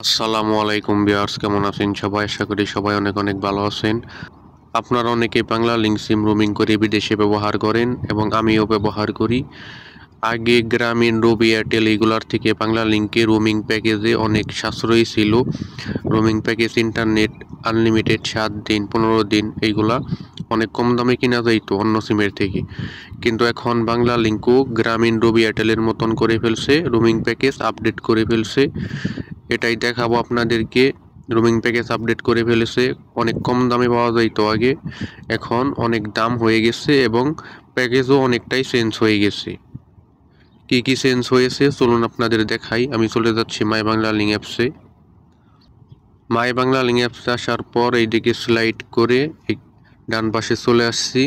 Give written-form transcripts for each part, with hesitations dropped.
আসসালামু আলাইকুম ভিউয়ার্স, কেমন আছেন সবাই? আশা করি সবাই অনেক অনেক ভালো আছেন। আপনারা অনেকে বাংলা লিঙ্ক সিম রোমিং করে বিদেশে ব্যবহার করেন এবং আমিও ব্যবহার করি। আগে গ্রামীণ, রবি, এয়ারটেল এগুলার থেকে বাংলা লিঙ্কে রোমিং প্যাকেজে অনেক সাশ্রয়ী ছিল। রোমিং প্যাকেজ ইন্টারনেট আনলিমিটেড 7 দিন 15 দিন এইগুলা অনেক কম দামে কিনা যাইতো অন্য সিমের থেকে। কিন্তু এখন বাংলা লিঙ্কও গ্রামীণ, রবি, এয়ারটেলের মতন করে ফেলছে, রোমিং প্যাকেজ আপডেট করে ফেলছে। এটাই দেখাবো আপনাদেরকে। রোমিং প্যাকেজ আপডেট করে ফেলেছে, অনেক কম দামে পাওয়া যাইতো আগে, এখন অনেক দাম হয়ে গেছে এবং প্যাকেজও অনেকটাই চেঞ্জ হয়ে গেছে। কি কি চেঞ্জ হয়েছে চলুন আপনাদের দেখাই। আমি চলে যাচ্ছি মাই বাংলা লিঙ্ক অ্যাপসে। মাই বাংলা লিঙ্ক অ্যাপসে আসার পর এইদিকে স্লাইড করে ডান পাশে চলে আসছি।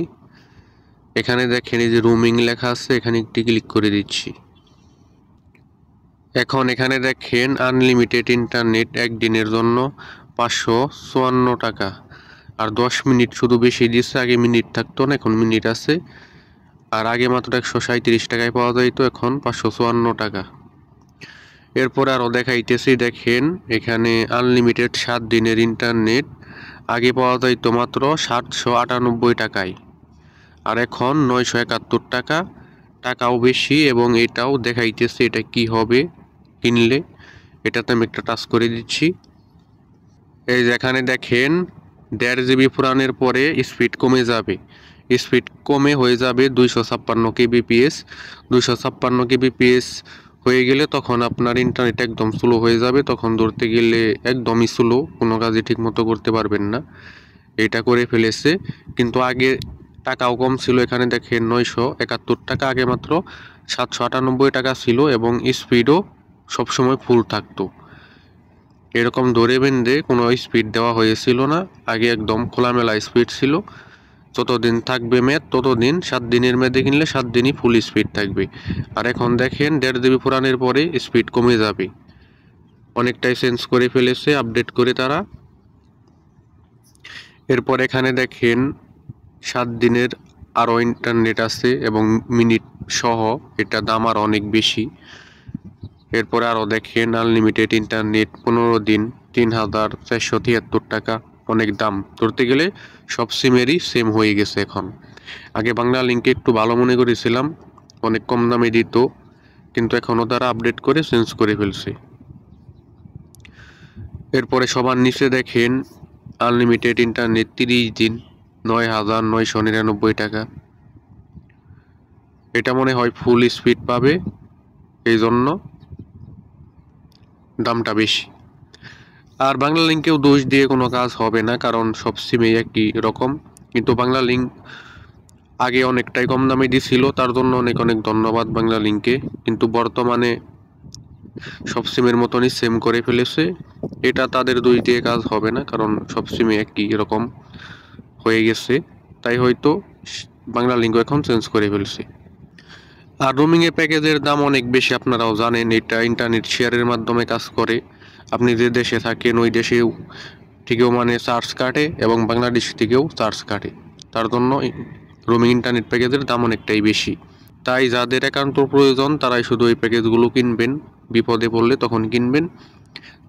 এখানে দেখেন এই যে রোমিং লেখা আছে, এখানে একটি ক্লিক করে দিচ্ছি। এখন এখানে দেখেন আনলিমিটেড ইন্টারনেট একদিনের জন্য 554 টাকা, আর 10 মিনিট শুধু বেশি দিচ্ছে। আগে মিনিট থাকতো না, এখন মিনিট আছে। আর আগে মাত্র 137 টাকায় পাওয়া যাইতো, এখন 554 টাকা। এরপর আরও দেখাইতেছি, দেখেন এখানে আনলিমিটেড 7 দিনের ইন্টারনেট আগে পাওয়া যাইতো মাত্র 798 টাকায়, আর এখন 971 টাকা। টাকাও বেশি এবং এটাও দেখাইতেছে এটা কি হবে কিনলে। এটাতে আমি একটা টাচ করে দিচ্ছি। এই যেখানে দেখেন 1.5 জিবি পুরানের পরে স্পিড কমে যাবে, স্পিড কমে হয়ে যাবে 256 কেবিপিএস। 256 কেবিপিএস হয়ে গেলে তখন আপনার ইন্টারনেট একদম স্লো হয়ে যাবে, তখন ধরতে গেলে একদমই স্লো, কোনো কাজই ঠিক মতো করতে পারবেন না। এটা করে ফেলেছে। কিন্তু আগে টাকাও কম ছিল, এখানে দেখেন 971 টাকা, আগে মাত্র 798 টাকা ছিল এবং স্পিডও সবসময় ফুল থাকতো। এরকম ধরে বেঁধে কোনো স্পিড দেওয়া হয়েছিল না, আগে একদম খোলামেলা স্পিড ছিল। যতদিন থাকবে মেয়াদ ততদিন, 7 দিনের মেয়াদে কিনলে 7 দিনই ফুল স্পিড থাকবে। আর এখন দেখেন 1.5 জিবি পুরানের পরে স্পিড কমে যাবে, অনেকটাই চেঞ্জ করে ফেলেছে আপডেট করে তারা। এরপর এখানে দেখেন 7 দিনের আরও ইন্টারনেট আছে এবং মিনিট সহ, এটা দাম আর অনেক বেশি। এরপরে আরও দেখেন আনলিমিটেড ইন্টারনেট 15 দিন 3473 টাকা, অনেক দাম। ধরতে গেলে সব সিমেরই সেম হয়ে গেছে এখন। আগে বাংলা লিঙ্কে একটু ভালো মনে করেছিলাম, অনেক কম দামে দিত, কিন্তু এখনও তারা আপডেট করে চেঞ্জ করে ফেলছে। এরপরে সবার নিচে দেখেন আনলিমিটেড ইন্টারনেট 30 দিন 9999 টাকা। এটা মনে হয় ফুল স্পিড পাবে, এই জন্য দামটা বেশি। আর বাংলা লিঙ্কেও দোষ দিয়ে কোনো কাজ হবে না, কারণ সব সিমেই একই রকম। কিন্তু বাংলা লিঙ্ক আগে অনেকটাই কম দামে দিছিল, তার জন্য অনেক অনেক ধন্যবাদ বাংলা লিঙ্কে। কিন্তু বর্তমানে সব সিমের মতনই সেম করে ফেলেছে। এটা তাদের দোষ দিয়ে কাজ হবে না, কারণ সব সিমে একই রকম হয়ে গেছে, তাই হয়তো বাংলা লিঙ্কও এখন চেঞ্জ করে ফেলছে। আর রোমিংয়ের প্যাকেজের দাম অনেক বেশি, আপনারাও জানেন। এটা ইন্টারনেট শেয়ারের মাধ্যমে কাজ করে। আপনি যে দেশে থাকেন ওই দেশেও থেকেও মানে চার্জ কাটে এবং বাংলাদেশ থেকেও চার্জ কাটে, তার জন্য রোমিং ইন্টারনেট প্যাকেজের দাম অনেকটাই বেশি। তাই যাদের একান্ত প্রয়োজন তারাই শুধু এই প্যাকেজগুলো কিনবেন, বিপদে পড়লে তখন কিনবেন।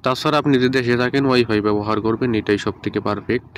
তাছাড়া আপনি যে দেশে থাকেন ওয়াইফাই ব্যবহার করবেন, এটাই সব থেকে পারফেক্ট।